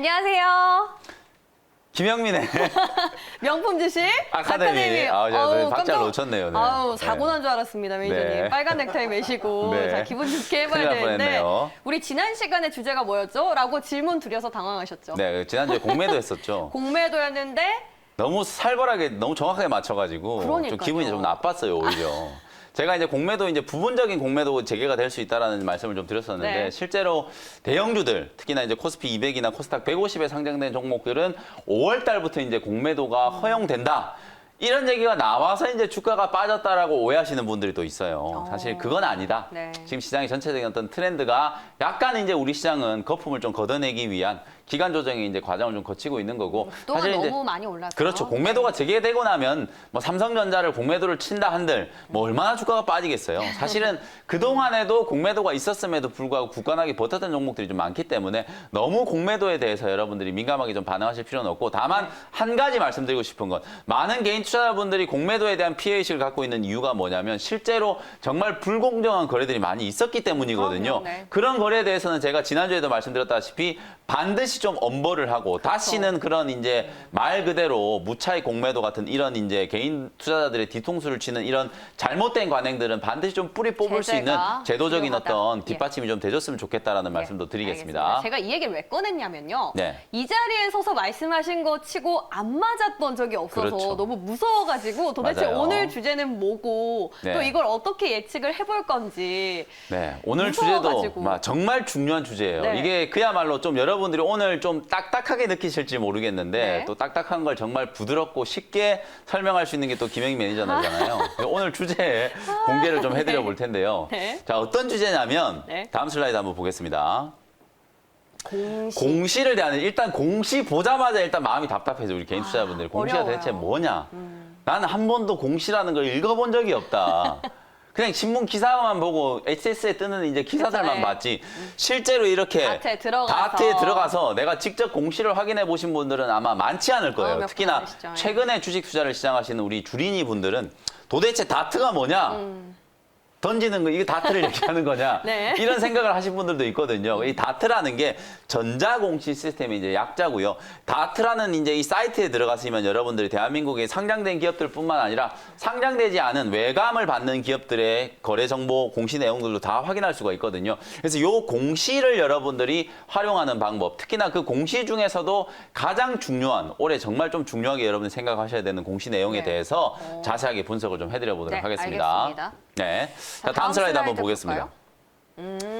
안녕하세요. 김영민의 명품 주식 아카데미. 제가 박자를 놓쳤네요. 네. 사고 난 줄 알았습니다, 매니저님. 네. 빨간 넥타이 매시고 네. 자, 기분 좋게 해봐야 큰일 날 되는데 뻔했네요. 우리 지난 시간에 주제가 뭐였죠? 라고 질문 드려서 당황하셨죠? 네, 지난주에 공매도 했었죠. 공매도였는데 너무 살벌하게, 너무 정확하게 맞춰가지고 좀 그러니까요. 기분이 좀 나빴어요, 오히려. 제가 이제 공매도 이제 부분적인 공매도 재개가 될 수 있다라는 말씀을 좀 드렸었는데 네. 실제로 대형주들 특히나 이제 코스피 200이나 코스닥 150에 상장된 종목들은 5월 달부터 이제 공매도가 허용된다. 이런 얘기가 나와서 이제 주가가 빠졌다라고 오해하시는 분들이 또 있어요. 사실 그건 아니다. 네. 지금 시장의 전체적인 어떤 트렌드가 약간 이제 우리 시장은 거품을 좀 걷어내기 위한 기간 조정의 이제 과정을 좀 거치고 있는 거고. 그동안 너무 많이 올라서 그렇죠. 공매도가 재개되고 나면 뭐 삼성전자를 공매도를 친다 한들 뭐 얼마나 주가가 빠지겠어요. 사실은 그동안에도 공매도가 있었음에도 불구하고 굳건하게 버텼던 종목들이 좀 많기 때문에 너무 공매도에 대해서 여러분들이 민감하게 좀 반응하실 필요는 없고 다만 한 가지 말씀드리고 싶은 건 많은 개인 투자자분들이 공매도에 대한 피해의식을 갖고 있는 이유가 뭐냐면 실제로 정말 불공정한 거래들이 많이 있었기 때문이거든요. 그럼요, 네. 그런 거래에 대해서는 제가 지난주에도 말씀드렸다시피 반드시 좀 엄벌을 하고 다시는 그런 이제 말 그대로 무차익 공매도 같은 이런 이제 개인 투자자들의 뒤통수를 치는 이런 잘못된 관행들은 반드시 좀 뿌리 뽑을 수 있는 제재가 제도적인 필요하다. 어떤 뒷받침이 좀 돼줬으면 좋겠다라는 말씀도 드리겠습니다. 알겠습니다. 제가 이 얘기를 왜 꺼냈냐면요. 네. 이 자리에 서서 말씀하신 거 치고 안 맞았던 적이 없어서 그렇죠. 너무 무서워가지고 도대체 맞아요. 오늘 주제는 뭐고 네. 또 이걸 어떻게 예측을 해볼 건지 네, 오늘 무서워가지고. 주제도 정말 중요한 주제예요. 네. 이게 그야말로 좀 여러분들이 오늘 좀 딱딱하게 느끼실지 모르겠는데 네. 또 딱딱한 걸 정말 부드럽고 쉽게 설명할 수 있는 게 또 김영희 매니저잖아요. 오늘 주제 공개를 좀 해드려 볼 텐데요. 네. 자, 어떤 주제냐면 네. 다음 슬라이드 한번 보겠습니다. 공시. 공시를 대하는 일단 공시 보자마자 일단 마음이 답답해져 우리 개인 투자자분들. 공시가 어려워요. 대체 뭐냐? 나는 한 번도 공시라는 걸 읽어본 적이 없다. 그냥 신문 기사만 보고 HS에 뜨는 이제 기사들만 네. 봤지. 실제로 이렇게 다트에 들어가서 내가 직접 공시를 확인해 보신 분들은 아마 많지 않을 거예요. 몇 분 특히나 안 되시죠. 최근에 주식 투자를 시작하시는 우리 주린이 분들은 도대체 다트가 뭐냐? 던지는 거, 이게 다트를 얘기하는 거냐? 네. 이런 생각을 하신 분들도 있거든요. 이 다트라는 게 전자공시 시스템의 이제 약자고요. 다트라는 이제 이 사이트에 들어가시면 여러분들이 대한민국에 상장된 기업들뿐만 아니라 상장되지 않은 외감을 받는 기업들의 거래 정보 공시 내용들도 다 확인할 수가 있거든요. 그래서 요 공시를 여러분들이 활용하는 방법, 특히나 그 공시 중에서도 가장 중요한, 올해 정말 좀 중요하게 여러분이 생각하셔야 되는 공시 내용에 네. 대해서 자세하게 분석을 좀 해드려 보도록 네, 하겠습니다. 알겠습니다. 네. 자, 다음 슬라이드 한번 보겠습니다.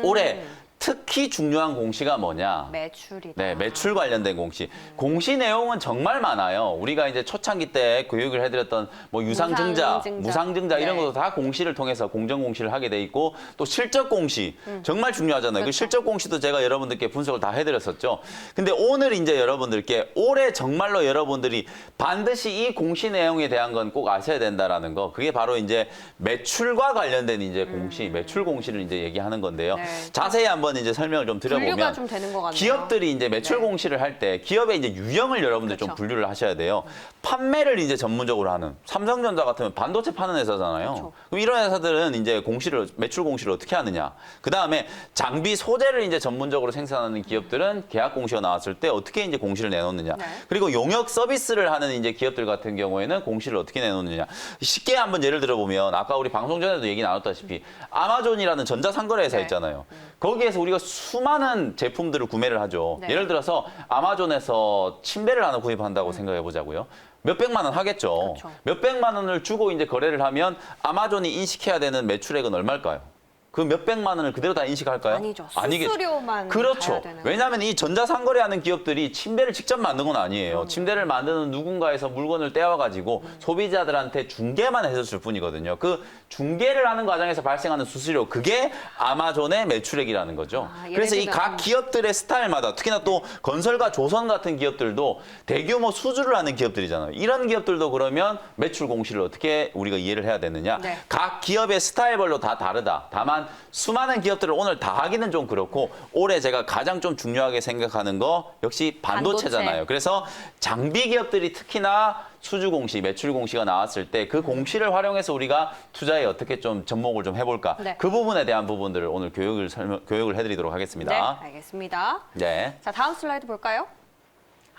올해 특히 중요한 공시가 뭐냐? 매출이다. 네, 매출 관련된 공시. 공시 내용은 정말 많아요. 우리가 이제 초창기 때 교육을 해드렸던 뭐 유상증자, 무상증자 이런 네. 것도 다 공시를 통해서 공정공시를 하게 돼 있고 또 실적 공시 정말 중요하잖아요. 그 그렇죠. 실적 공시도 제가 여러분들께 분석을 다 해드렸었죠. 근데 오늘 이제 여러분들께 올해 정말로 여러분들이 반드시 이 공시 내용에 대한 건 꼭 아셔야 된다라는 거. 그게 바로 이제 매출과 관련된 이제 공시, 매출 공시를 이제 얘기하는 건데요. 네. 자세히 한번 이제 설명을 좀 분류가 드려보면 좀 되는 것 같네요. 기업들이 이제 매출 네. 공시를 할 때 기업의 이제 유형을 여러분들 좀 그렇죠. 분류를 하셔야 돼요. 판매를 이제 전문적으로 하는 삼성전자 같으면 반도체 파는 회사잖아요. 그렇죠. 그럼 이런 회사들은 이제 공시를 매출 공시를 어떻게 하느냐? 그다음에 장비 소재를 이제 전문적으로 생산하는 기업들은 계약 공시가 나왔을 때 어떻게 이제 공시를 내놓느냐? 네. 그리고 용역 서비스를 하는 이제 기업들 같은 경우에는 공시를 어떻게 내놓느냐? 쉽게 한번 예를 들어 보면 아까 우리 방송 전에도 얘기 나눴다시피 아마존이라는 전자상거래 회사 네. 있잖아요. 거기에서 우리가 수많은 제품들을 구매를 하죠. 네. 예를 들어서 아마존에서 침대를 하나 구입한다고 생각해 보자고요. 몇백만 원 하겠죠. 그렇죠. 몇백만 원을 주고 이제 거래를 하면 아마존이 인식해야 되는 매출액은 얼마일까요? 그 몇백만 원을 그대로 다 인식할까요? 아니죠. 아니겠죠. 수수료만 그렇죠. 가야 되는 왜냐하면 이 전자상거래하는 기업들이 침대를 직접 만든 건 아니에요. 침대를 만드는 누군가에서 물건을 떼와가지고 소비자들한테 중개만 해줬을 뿐이거든요. 그 중개를 하는 과정에서 발생하는 수수료, 그게 아마존의 매출액이라는 거죠. 예를 그래서 이 들면 각 기업들의 스타일마다 특히나 또 건설과 조선 같은 기업들도 대규모 수주를 하는 기업들이잖아요. 이런 기업들도 그러면 매출 공시를 어떻게 우리가 이해를 해야 되느냐. 네. 각 기업의 스타일별로 다 다르다. 다만 수많은 기업들을 오늘 다 하기는 좀 그렇고 올해 제가 가장 좀 중요하게 생각하는 거 역시 반도체잖아요. 반도체. 그래서 장비 기업들이 특히나 수주 공시, 매출 공시가 나왔을 때 그 공시를 활용해서 우리가 투자에 어떻게 좀 접목을 좀 해볼까. 네. 그 부분에 대한 부분들을 오늘 교육을 해드리도록 하겠습니다. 네, 알겠습니다. 네. 자, 다음 슬라이드 볼까요?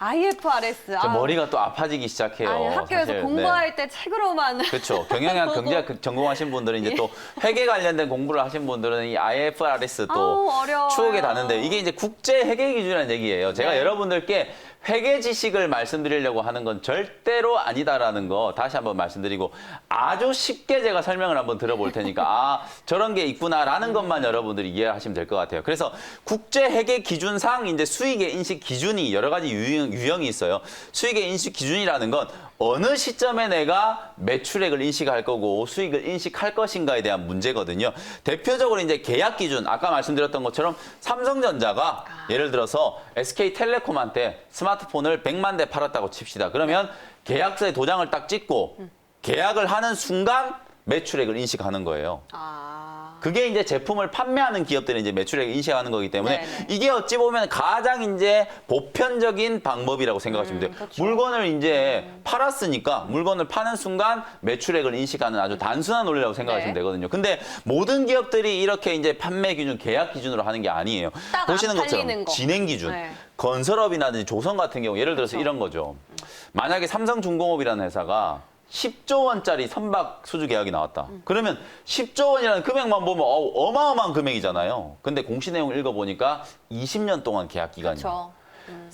IFRS. 저 머리가 또 아파지기 시작해요. 아니, 학교에서 사실. 공부할 때 책으로만. 그렇죠. 경영학 경제학 전공하신 분들은 이제 또 회계 관련된 공부를 하신 분들은 이 IFRS 또 아우, 어려워요. 추억에 닿는데 이게 이제 국제 회계 기준이라는 얘기예요. 제가 네. 여러분들께 회계 지식을 말씀드리려고 하는 건 절대로 아니다라는 거 다시 한번 말씀드리고 아주 쉽게 제가 설명을 한번 들어볼 테니까 아 저런 게 있구나라는 것만 여러분들이 이해하시면 될 것 같아요. 그래서 국제 회계 기준상 이제 수익의 인식 기준이 여러 가지 유형이 있어요. 수익의 인식 기준이라는 건 어느 시점에 내가 매출액을 인식할 거고 수익을 인식할 것인가에 대한 문제거든요. 대표적으로 이제 계약 기준, 아까 말씀드렸던 것처럼 삼성전자가 예를 들어서 SK텔레콤한테 스마트폰을 100만 대 팔았다고 칩시다. 그러면 계약서에 도장을 딱 찍고 계약을 하는 순간 매출액을 인식하는 거예요. 그게 이제 제품을 판매하는 기업들이 이제 매출액을 인식하는 거기 때문에 네네. 이게 어찌 보면 가장 이제 보편적인 방법이라고 생각하시면 돼요. 그렇죠. 물건을 이제 팔았으니까 물건을 파는 순간 매출액을 인식하는 아주 단순한 논리라고 생각하시면 네. 되거든요. 근데 모든 기업들이 이렇게 이제 판매 기준, 계약 기준으로 하는 게 아니에요. 딱 보시는 안 것처럼 팔리는 거. 진행 기준. 네. 건설업이라든지 조선 같은 경우 예를 들어서 그렇죠. 이런 거죠. 만약에 삼성중공업이라는 회사가 10조 원짜리 선박 수주 계약이 나왔다. 그러면 10조 원이라는 금액만 보면 어마어마한 금액이잖아요. 근데 공시 내용을 읽어보니까 20년 동안 계약 기간이에요. 그렇죠.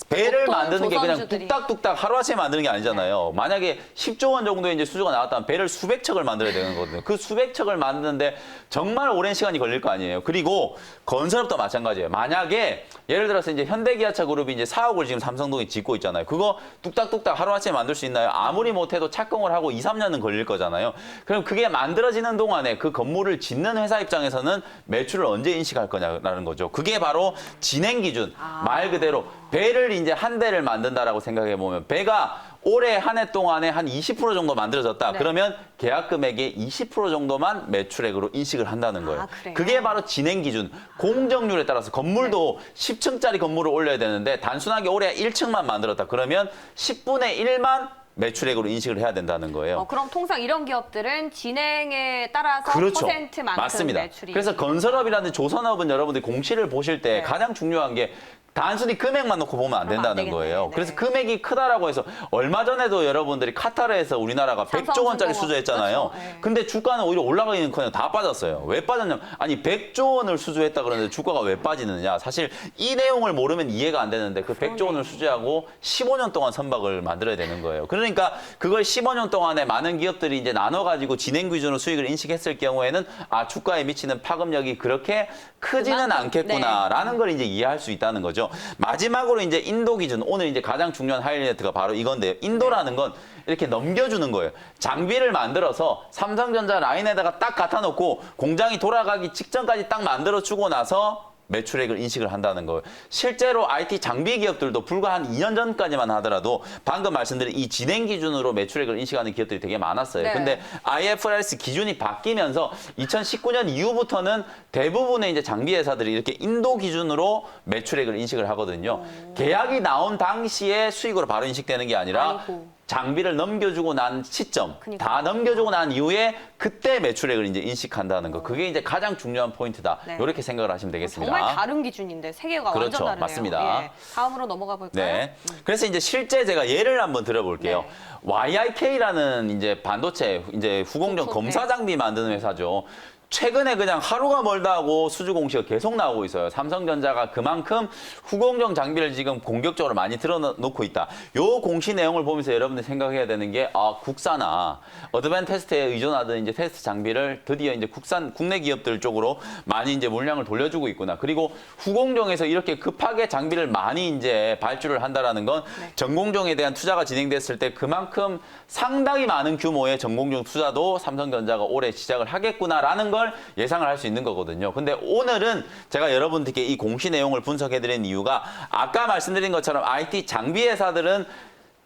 배를 보통 만드는 게 그냥 조선주들이. 뚝딱뚝딱 하루아침에 만드는 게 아니잖아요. 만약에 10조 원 정도의 이제 수주가 나왔다면 배를 수백 척을 만들어야 되는 거거든요. 그 수백 척을 만드는데 정말 오랜 시간이 걸릴 거 아니에요. 그리고 건설업도 마찬가지예요. 만약에 예를 들어서 이제 현대기아차 그룹이 이제 사옥을 지금 삼성동에 짓고 있잖아요. 그거 뚝딱뚝딱 하루아침에 만들 수 있나요? 아무리 못해도 착공을 하고 2, 3년은 걸릴 거잖아요. 그럼 그게 만들어지는 동안에 그 건물을 짓는 회사 입장에서는 매출을 언제 인식할 거냐라는 거죠. 그게 바로 진행 기준. 말 그대로 배를 이제 한 대를 만든다라고 생각해 보면 배가 올해 한 해 동안에 한 20% 정도 만들어졌다. 네. 그러면 계약 금액의 20% 정도만 매출액으로 인식을 한다는 거예요. 그래요? 그게 바로 진행 기준. 공정률에 따라서 건물도 10층짜리 건물을 올려야 되는데 단순하게 올해 1층만 만들었다. 그러면 10분의 1만 매출액으로 인식을 해야 된다는 거예요. 그럼 통상 이런 기업들은 진행에 따라서 그렇죠. 퍼센트만큼 맞습니다. 매출이. 그래서 건설업이라든지 조선업은 여러분들이 공시를 보실 때 네. 가장 중요한 게 단순히 금액만 놓고 보면 안 그러면 안 된다는 되겠네. 거예요. 네. 그래서 금액이 크다라고 해서 얼마 전에도 여러분들이 카타르에서 우리나라가 100조 원짜리 삼성중공업. 수주했잖아요. 그렇죠. 네. 근데 주가는 오히려 올라가기는커녕 다 빠졌어요. 왜 빠졌냐면 아니 100조 원을 수주했다 그러는데 주가가 왜 빠지느냐. 사실 이 내용을 모르면 이해가 안 되는데 그 100조 원을 수주하고 15년 동안 선박을 만들어야 되는 거예요. 그러니까 그걸 15년 동안에 많은 기업들이 이제 나눠가지고 진행 기준으로 수익을 인식했을 경우에는 아 주가에 미치는 파급력이 그렇게 크지는 그만큼, 않겠구나라는 걸 이제 이해할 수 있다는 거죠. 마지막으로 이제 인도 기준 오늘 이제 가장 중요한 하이라이트가 바로 이건데요. 인도라는 건 이렇게 넘겨주는 거예요. 장비를 만들어서 삼성전자 라인에다가 딱 갖다 놓고 공장이 돌아가기 직전까지 딱 만들어주고 나서 매출액을 인식을 한다는 거예요. 실제로 IT 장비 기업들도 불과 한 2년 전까지만 하더라도 방금 말씀드린 이 진행 기준으로 매출액을 인식하는 기업들이 되게 많았어요. 네. 근데 IFRS 기준이 바뀌면서 2019년 이후부터는 대부분의 이제 장비 회사들이 이렇게 인도 기준으로 매출액을 인식을 하거든요. 계약이 나온 당시에 수익으로 바로 인식되는 게 아니라 아이고. 장비를 넘겨주고 난 시점, 그러니까. 다 넘겨주고 난 이후에 그때 매출액을 이제 인식한다는 거. 그게 이제 가장 중요한 포인트다. 네. 이렇게 생각을 하시면 되겠습니다. 정말 다른 기준인데 세 개가 그렇죠. 완전 다르네요. 맞습니다. 예. 다음으로 넘어가 볼까요? 네. 그래서 이제 실제 제가 예를 한번 들어볼게요. 네. YIK라는 이제 반도체 이제 후공정 그렇죠. 검사 장비 만드는 회사죠. 최근에 그냥 하루가 멀다 하고 수주 공시가 계속 나오고 있어요. 삼성전자가 그만큼 후공정 장비를 지금 공격적으로 많이 틀어놓고 있다. 요 공시 내용을 보면서 여러분들 생각해야 되는 게 국사나 어드밴 테스트에 의존하던 이제 테스트 장비를 드디어 이제 국내 기업들 쪽으로 많이 이제 물량을 돌려주고 있구나. 그리고 후공정에서 이렇게 급하게 장비를 많이 이제 발주를 한다라는 건 네. 전공정에 대한 투자가 진행됐을 때 그만큼 상당히 많은 규모의 전공정 투자도 삼성전자가 올해 시작을 하겠구나라는 걸 예상을 할 수 있는 거거든요. 근데 오늘은 제가 여러분들께 이 공시 내용을 분석해드린 이유가 아까 말씀드린 것처럼 IT 장비 회사들은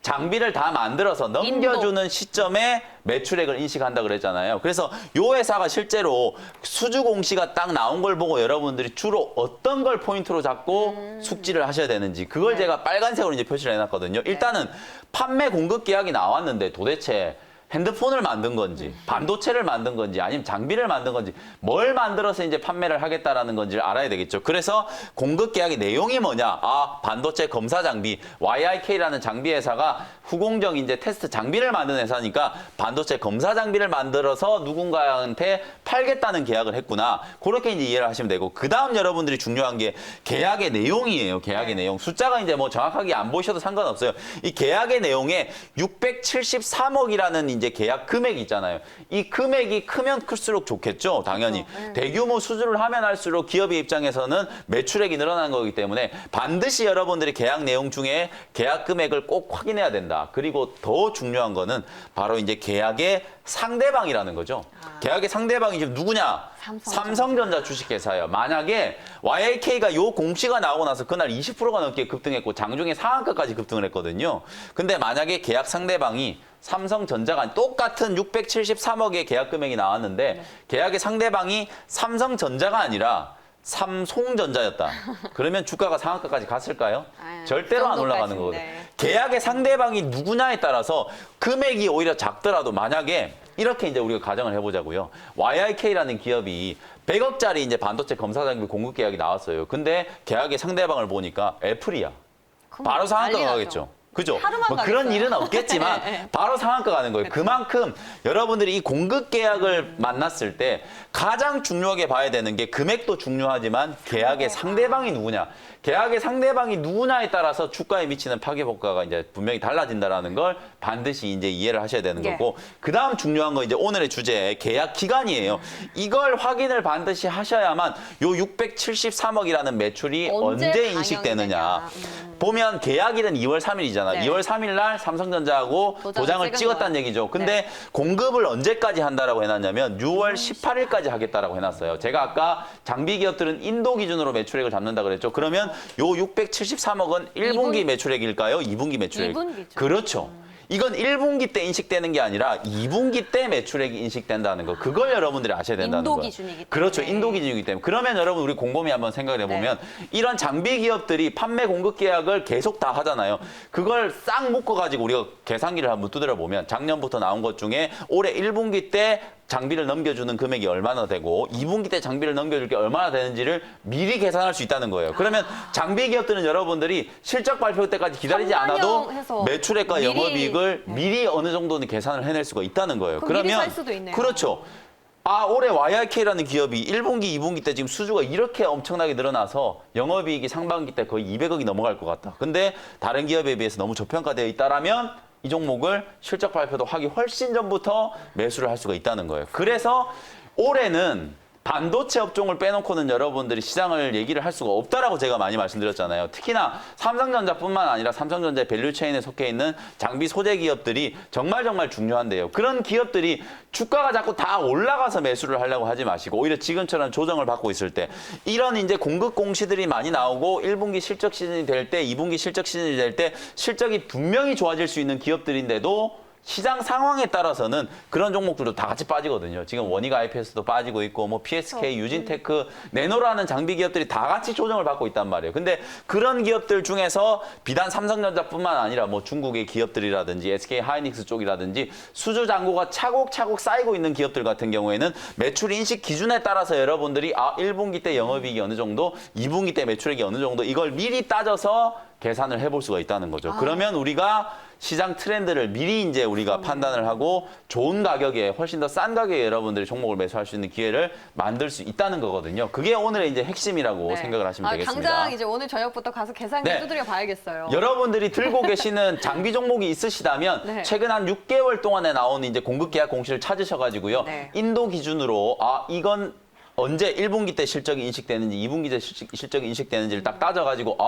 장비를 다 만들어서 넘겨주는 시점에 매출액을 인식한다 그랬잖아요. 그래서 요 회사가 실제로 수주 공시가 딱 나온 걸 보고 여러분들이 주로 어떤 걸 포인트로 잡고 숙지를 하셔야 되는지 그걸 네. 제가 빨간색으로 이제 표시를 해놨거든요. 일단은 판매 공급 계약이 나왔는데 도대체 핸드폰을 만든 건지, 반도체를 만든 건지, 아니면 장비를 만든 건지, 뭘 만들어서 이제 판매를 하겠다라는 건지를 알아야 되겠죠. 그래서 공급 계약의 내용이 뭐냐? 아, 반도체 검사 장비, YIK라는 장비 회사가 후공정 이제 테스트 장비를 만든 회사니까 반도체 검사 장비를 만들어서 누군가한테 팔겠다는 계약을 했구나. 그렇게 이제 이해를 하시면 되고, 그 다음 여러분들이 중요한 게 계약의 내용이에요. 계약의 내용. 숫자가 이제 뭐 정확하게 안 보셔도 상관없어요. 이 계약의 내용에 673억이라는 이제 계약 금액이 있잖아요. 이 금액이 크면 클수록 좋겠죠. 당연히. 그렇죠. 대규모 수주를 하면 할수록 기업의 입장에서는 매출액이 늘어나는 거기 때문에 반드시 여러분들이 계약 내용 중에 계약 금액을 꼭 확인해야 된다. 그리고 더 중요한 거는 바로 이제 계약의 상대방이라는 거죠. 계약의 상대방이 지금 누구냐? 삼성전자 주식회사예요. 만약에 YIK가 요 공시가 나오고 나서 그날 20%가 넘게 급등했고 장중에 상한가까지 급등을 했거든요. 근데 만약에 계약 상대방이 삼성전자가 똑같은 673억의 계약 금액이 나왔는데 계약의 상대방이 삼성전자가 아니라 삼송전자였다. 그러면 주가가 상한가까지 갔을까요? 절대로 안 올라가는 거거든요. 계약의 상대방이 누구냐에 따라서 금액이 오히려 작더라도 만약에 이렇게 이제 우리가 가정을 해보자고요. YIK라는 기업이 100억짜리 이제 반도체 검사 장비 공급 계약이 나왔어요. 근데 계약의 상대방을 보니까 애플이야. 바로 상한가가 가겠죠. 그죠? 뭐 그런 일은 없겠지만 바로 상한가 가는 거예요. 그만큼 여러분들이 이 공급 계약을 만났을 때 가장 중요하게 봐야 되는 게 금액도 중요하지만 계약의 상대방이 누구냐. 계약의 상대방이 누구냐에 따라서 주가에 미치는 파괴효과가 이제 분명히 달라진다라는 걸 반드시 이제 이해를 하셔야 되는 거고, 그다음 중요한 거 이제 오늘의 주제 계약 기간이에요. 이걸 확인을 반드시 하셔야만 요 673억이라는 매출이 언제 인식되느냐. 보면 계약일은 2월 3일이잖아. 2월 3일 날 삼성전자하고 도장을 찍었다는 얘기죠. 근데 공급을 언제까지 한다라고 해놨냐면 6월 18일까지 하겠다라고 해놨어요. 제가 아까 장비 기업들은 인도 기준으로 매출액을 잡는다 그랬죠. 그러면 요 673억은 1분기 매출액일까요? 2분기 매출액? 2분기죠. 그렇죠. 이건 1분기 때 인식되는 게 아니라 2분기 때 매출액이 인식된다는 거. 그걸 여러분들이 아셔야 된다는 거예요. 인도 기준이기 때문에. 그렇죠. 인도 기준이기 때문에. 그러면 여러분 우리 곰곰이 한번 생각을 해보면 이런 장비 기업들이 판매 공급 계약을 계속 다 하잖아요. 그걸 싹 묶어가지고 우리가 계산기를 한번 두드려 보면 작년부터 나온 것 중에 올해 1분기 때 장비를 넘겨주는 금액이 얼마나 되고 2분기 때 장비를 넘겨줄 게 얼마나 되는지를 미리 계산할 수 있다는 거예요. 그러면 장비 기업들은 여러분들이 실적 발표 때까지 기다리지 않아도 매출액과 영업이익을 미리 어느 정도는 계산을 해낼 수가 있다는 거예요. 그럼 미리 살 수도 있네요. 그렇죠. 아, 올해 YIK라는 기업이 1분기, 2분기 때 지금 수주가 이렇게 엄청나게 늘어나서 영업이익이 상반기 때 거의 200억이 넘어갈 것 같다. 근데 다른 기업에 비해서 너무 저평가되어 있다라면 이 종목을 실적 발표도 하기 훨씬 전부터 매수를 할 수가 있다는 거예요. 그래서 올해는 반도체 업종을 빼놓고는 여러분들이 시장을 얘기를 할 수가 없다라고 제가 많이 말씀드렸잖아요. 특히나 삼성전자뿐만 아니라 삼성전자의 밸류체인에 속해 있는 장비 소재 기업들이 정말 중요한데요. 그런 기업들이 주가가 자꾸 다 올라가서 매수를 하려고 하지 마시고 오히려 지금처럼 조정을 받고 있을 때 이런 이제 공급 공시들이 많이 나오고 1분기 실적 시즌이 될 때, 2분기 실적 시즌이 될 때 실적이 분명히 좋아질 수 있는 기업들인데도 시장 상황에 따라서는 그런 종목들도 다 같이 빠지거든요. 지금 원익 IPS도 빠지고 있고, 뭐 PSK, 유진테크, 네노라는 장비 기업들이 다 같이 조정을 받고 있단 말이에요. 근데 그런 기업들 중에서 비단 삼성전자뿐만 아니라 뭐 중국의 기업들이라든지 SK 하이닉스 쪽이라든지 수주 잔고가 차곡차곡 쌓이고 있는 기업들 같은 경우에는 매출 인식 기준에 따라서 여러분들이 1분기 때 영업이익이 어느 정도, 2분기 때 매출액이 어느 정도 이걸 미리 따져서 계산을 해볼 수가 있다는 거죠. 그러면 우리가 시장 트렌드를 미리 이제 우리가 판단을 하고 좋은 가격에 훨씬 더 싼 가격에 여러분들이 종목을 매수할 수 있는 기회를 만들 수 있다는 거거든요. 그게 오늘의 이제 핵심이라고 생각을 하시면 되겠습니다. 당장 이제 오늘 저녁부터 가서 계산기 두드려 봐야겠어요. 여러분들이 들고 계시는 장비 종목이 있으시다면 최근 한 6개월 동안에 나온 이제 공급 계약 공시를 찾으셔가지고요. 인도 기준으로 이건 언제 1분기 때 실적이 인식되는지 2분기 때 실적이 인식되는지를 딱 따져가지고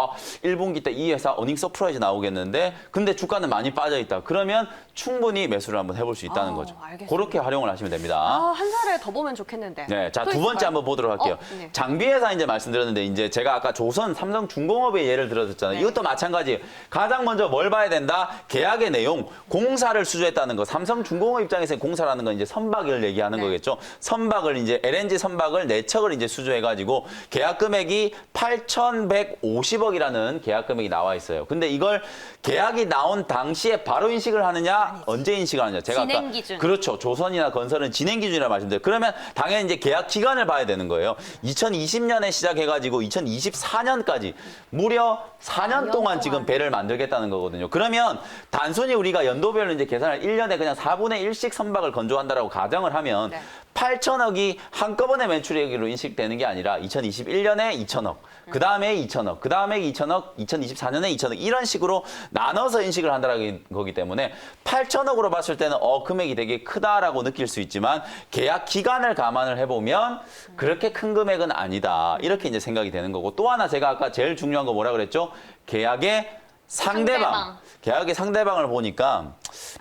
1분기 때 이 회사 어닝 서프라이즈 나오겠는데 근데 주가는 많이 빠져있다. 그러면 충분히 매수를 한번 해볼 수 있다는 거죠. 알겠습니다. 그렇게 활용을 하시면 됩니다. 한 살을 더 보면 좋겠는데. 네, 자, 두 번째 한번 보도록 할게요. 장비 회사 이제 말씀드렸는데 이제 제가 아까 조선, 삼성중공업의 예를 들어줬잖아요. 이것도 마찬가지예요. 가장 먼저 뭘 봐야 된다? 계약의 내용, 공사를 수주했다는 거. 삼성중공업 입장에서 공사라는 건 이제 선박을 얘기하는 거겠죠. 선박을 이제 LNG 선박을 계약을 4척을 이제 수주해가지고 계약 금액이 8,150억이라는 계약 금액이 나와 있어요. 근데 이걸 계약이 나온 당시에 바로 인식을 하느냐, 언제 인식을 하느냐. 제가 진행 아까 기준. 그렇죠. 조선이나 건설은 진행 기준이라 말씀드려요. 그러면 당연히 이제 계약 기간을 봐야 되는 거예요. 2020년에 시작해가지고 2024년까지 무려 4년 동안 지금 배를 만들겠다는 거거든요. 그러면 단순히 우리가 연도별로 이제 계산을 1년에 그냥 4분의 1씩 선박을 건조한다라고 가정을 하면 네. 8천억이 한꺼번에 매출액으로 인식되는 게 아니라 2021년에 2천억, 그 다음에 2천억, 그 다음에 2천억, 2024년에 2천억 이런 식으로 나눠서 인식을 한다는 거기 때문에 8천억으로 봤을 때는 금액이 되게 크다라고 느낄 수 있지만 계약 기간을 감안을 해보면 그렇게 큰 금액은 아니다. 이렇게 이제 생각이 되는 거고 또 하나 제가 아까 제일 중요한 거 뭐라 그랬죠? 계약의 상대방. 계약의 상대방을 보니까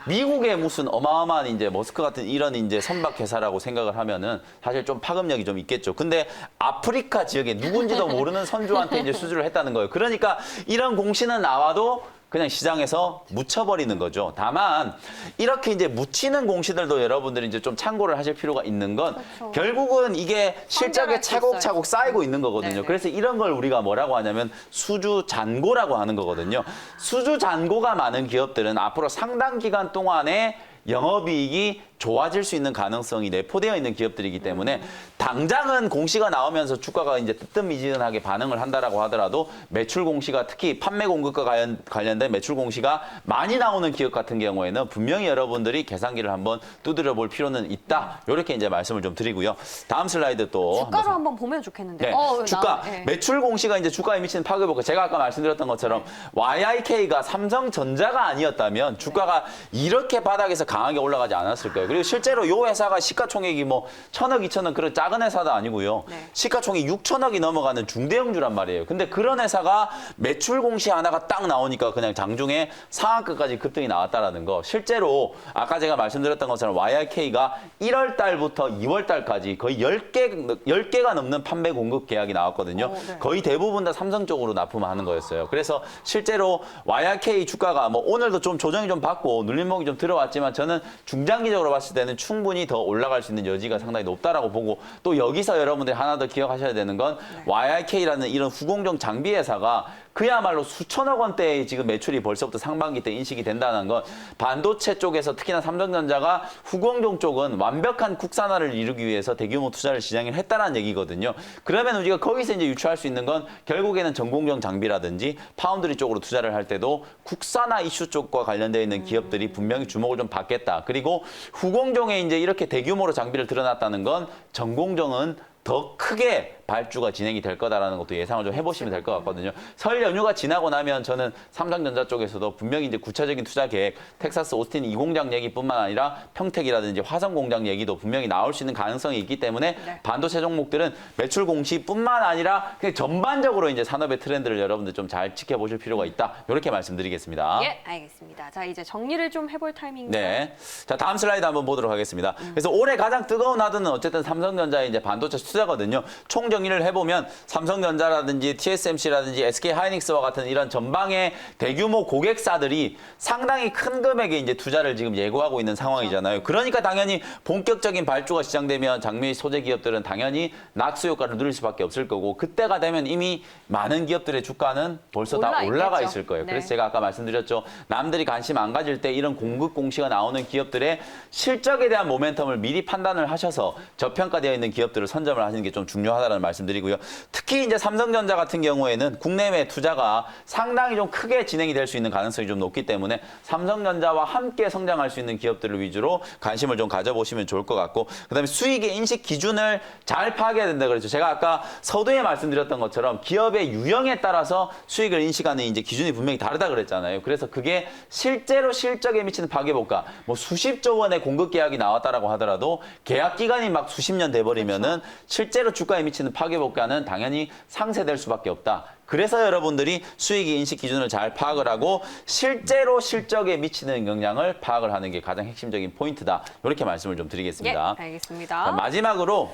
미국의 무슨 어마어마한 이제 머스크 같은 이런 이제 선박 회사라고 생각을 하면은 사실 좀 파급력이 좀 있겠죠. 근데 아프리카 지역에 누군지도 모르는 선주한테 이제 수주를 했다는 거예요. 그러니까 이런 공시는 나와도 그냥 시장에서 묻혀버리는 거죠. 다만 이렇게 이제 묻히는 공시들도 여러분들이 이제 좀 참고를 하실 필요가 있는 건 그렇죠. 결국은 이게 실적에 환전할 수 차곡차곡 쌓이고 있는 거거든요. 네네. 그래서 이런 걸 우리가 뭐라고 하냐면 수주 잔고라고 하는 거거든요. 수주 잔고가 많은 기업들은 앞으로 상당 기간 동안에 영업이익이 좋아질 수 있는 가능성이 내포되어 있는 기업들이기 때문에 당장은 공시가 나오면서 주가가 이제 뜨뜻미지근하게 반응을 한다라고 하더라도 매출 공시가 특히 판매 공급과 관련된 매출 공시가 많이 나오는 기업 같은 경우에는 분명히 여러분들이 계산기를 한번 두드려 볼 필요는 있다. 이렇게 이제 말씀을 좀 드리고요. 다음 슬라이드 또 주가로 한번 보면 좋겠는데. 네, 주가 네. 매출 공시가 이제 주가에 미치는 파급효과 제가 아까 말씀드렸던 것처럼 YIK가 삼성전자가 아니었다면 주가가 이렇게 바닥에서 강하게 올라가지 않았을 거예요. 그리고 실제로 이 회사가 시가총액이 뭐 1,000억, 2,000억 그런 작은 회사도 아니고요. 네. 시가총액 6천억이 넘어가는 중대형주란 말이에요. 근데 그런 회사가 매출 공시 하나가 딱 나오니까 그냥 장중에 상한가까지 급등이 나왔다라는 거. 실제로 아까 제가 말씀드렸던 것처럼 YIK가 1월 달부터 2월 달까지 거의 10개가 넘는 판매 공급 계약이 나왔거든요. 네. 거의 대부분 다 삼성 쪽으로 납품하는 거였어요. 그래서 실제로 YIK 주가가 뭐 오늘도 좀 조정이 좀 받고 눌림목이 좀 들어왔지만 저는 중장기적으로 봤을 때는 충분히 더 올라갈 수 있는 여지가 상당히 높다라고 보고 또 여기서 여러분들이 하나 더 기억하셔야 되는 건 YIK라는 이런 후공정 장비 회사가 그야말로 수천억 원대의 지금 매출이 벌써부터 상반기 때 인식이 된다는 건 반도체 쪽에서 특히나 삼성전자가 후공정 쪽은 완벽한 국산화를 이루기 위해서 대규모 투자를 시장에 했다는 얘기거든요. 그러면 우리가 거기서 이제 유추할 수 있는 건 결국에는 전공정 장비라든지 파운드리 쪽으로 투자를 할 때도 국산화 이슈 쪽과 관련되어 있는 기업들이 분명히 주목을 좀 받겠다. 그리고 후공정에 이제 이렇게 대규모로 장비를 드러났다는 건 전공정은 더 크게 발주가 진행이 될 거다라는 것도 예상을 좀 해보시면 될 것 같거든요. 설 연휴가 지나고 나면 저는 삼성전자 쪽에서도 분명히 이제 구체적인 투자 계획, 텍사스 오스틴 2공장 얘기뿐만 아니라 평택이라든지 화성 공장 얘기도 분명히 나올 수 있는 가능성이 있기 때문에 네. 반도체 종목들은 매출 공시뿐만 아니라 그냥 전반적으로 이제 산업의 트렌드를 여러분들 좀 잘 지켜보실 필요가 있다. 이렇게 말씀드리겠습니다. 예, 알겠습니다. 자, 이제 정리를 좀 해볼 타이밍입니다. 네. 자, 다음 슬라이드 한번 보도록 하겠습니다. 그래서 올해 가장 뜨거운 하드는 어쨌든 삼성전자의 이제 반도체 투자거든요. 총 정리를 해보면 삼성전자라든지 TSMC라든지 SK 하이닉스와 같은 이런 전방의 대규모 고객사들이 상당히 큰 금액의 이제 투자를 지금 예고하고 있는 상황이잖아요. 그러니까 당연히 본격적인 발주가 시작되면 장미 소재 기업들은 당연히 낙수 효과를 누릴 수밖에 없을 거고 그때가 되면 이미 많은 기업들의 주가는 벌써 다 올라가 있겠죠. 있을 거예요. 네. 그래서 제가 아까 말씀드렸죠. 남들이 관심 안 가질 때 이런 공급 공시가 나오는 기업들의 실적에 대한 모멘텀을 미리 판단을 하셔서 저평가되어 있는 기업들을 선점을 하시는 게 좀 중요하다는 말씀드리고요. 특히 이제 삼성전자 같은 경우에는 국내외 투자가 상당히 좀 크게 진행이 될 수 있는 가능성이 좀 높기 때문에 삼성전자와 함께 성장할 수 있는 기업들을 위주로 관심을 좀 가져보시면 좋을 것 같고 그다음에 수익의 인식 기준을 잘 파악해야 된다 그랬죠. 제가 아까 서두에 말씀드렸던 것처럼 기업의 유형에 따라서 수익을 인식하는 이제 기준이 분명히 다르다 그랬잖아요. 그래서 그게 실제로 실적에 미치는 파괴효과 뭐 수십조 원의 공급 계약이 나왔다라고 하더라도 계약 기간이 막 수십 년 돼버리면은 실제로 주가에 미치는 파괴효과는 당연히 상쇄될 수밖에 없다. 그래서 여러분들이 수익의 인식 기준을 잘 파악을 하고 실제로 실적에 미치는 영향을 파악을 하는 게 가장 핵심적인 포인트다. 이렇게 말씀을 좀 드리겠습니다. 예, 알겠습니다. 자, 마지막으로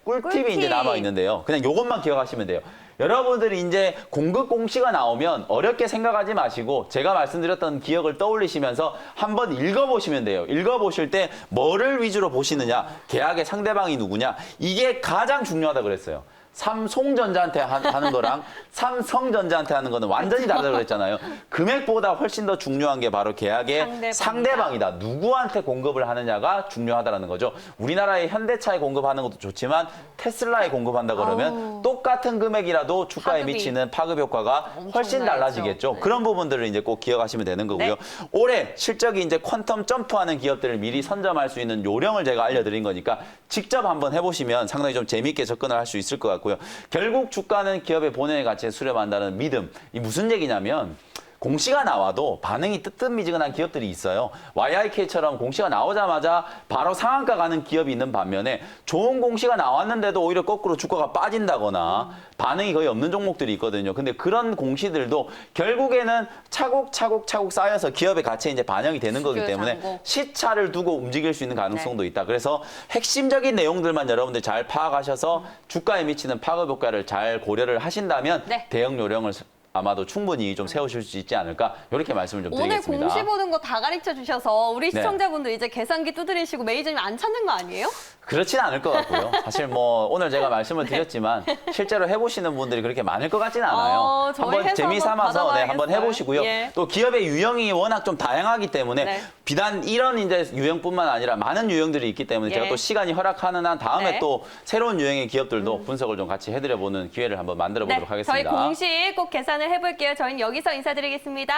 꿀팁이 꿀팁. 이제 남아 있는데요. 그냥 이것만 기억하시면 돼요. 여러분들이 이제 공급 공시가 나오면 어렵게 생각하지 마시고 제가 말씀드렸던 기억을 떠올리시면서 한번 읽어보시면 돼요. 읽어보실 때 뭐를 위주로 보시느냐, 계약의 상대방이 누구냐, 이게 가장 중요하다 그랬어요. 삼성전자한테 하는 거랑 삼성전자한테 하는 거는 완전히 다르다고 그랬잖아요. 금액보다 훨씬 더 중요한 게 바로 계약의 상대방이다. 누구한테 공급을 하느냐가 중요하다는 거죠. 우리나라의 현대차에 공급하는 것도 좋지만 테슬라에 공급한다 그러면 똑같은 금액이라도 주가에 파급이 미치는 파급 효과가 훨씬 엄청나겠죠. 달라지겠죠. 네. 그런 부분들을 이제 꼭 기억하시면 되는 거고요. 네. 올해 실적이 이제 퀀텀 점프하는 기업들을 미리 선점할 수 있는 요령을 제가 알려드린 거니까 직접 한번 해보시면 상당히 좀 재미있게 접근을 할 수 있을 것 같고요. 결국 주가는 기업의 본연의 가치에 수렴한다는 믿음. 이 무슨 얘기냐면 공시가 나와도 반응이 뜨뜻미지근한 기업들이 있어요. YIK처럼 공시가 나오자마자 바로 상한가 가는 기업이 있는 반면에 좋은 공시가 나왔는데도 오히려 거꾸로 주가가 빠진다거나 반응이 거의 없는 종목들이 있거든요. 근데 그런 공시들도 결국에는 차곡차곡 쌓여서 기업의 가치에 이제 반영이 되는 거기 때문에 장고. 시차를 두고 움직일 수 있는 가능성도 있다. 그래서 핵심적인 내용들만 여러분들 잘 파악하셔서 주가에 미치는 파급 효과를 잘 고려를 하신다면 네. 대응 요령을 아마도 충분히 좀 세우실 수 있지 않을까 이렇게 말씀을 좀 오늘 드리겠습니다. 공시 보는 거 다 가르쳐 주셔서 우리 네. 시청자분들 이제 계산기 두드리시고 매니저님 안 찾는 거 아니에요? 그렇진 않을 것 같고요. 사실 뭐 오늘 제가 말씀을 네. 드렸지만 실제로 해보시는 분들이 그렇게 많을 것 같지는 않아요. 저희 한번 해서 재미 한번 삼아서 한번 받아봐야겠어요. 해보시고요. 예. 또 기업의 유형이 워낙 좀 다양하기 때문에 네. 비단 이런 이제 유형뿐만 아니라 많은 유형들이 있기 때문에 예. 제가 또 시간이 허락하는 한 다음에 네. 또 새로운 유형의 기업들도 분석을 좀 같이 해드려보는 기회를 한번 만들어 보도록 네, 저희 하겠습니다. 공시 꼭 계산을 해볼게요. 저희는 여기서 인사드리겠습니다.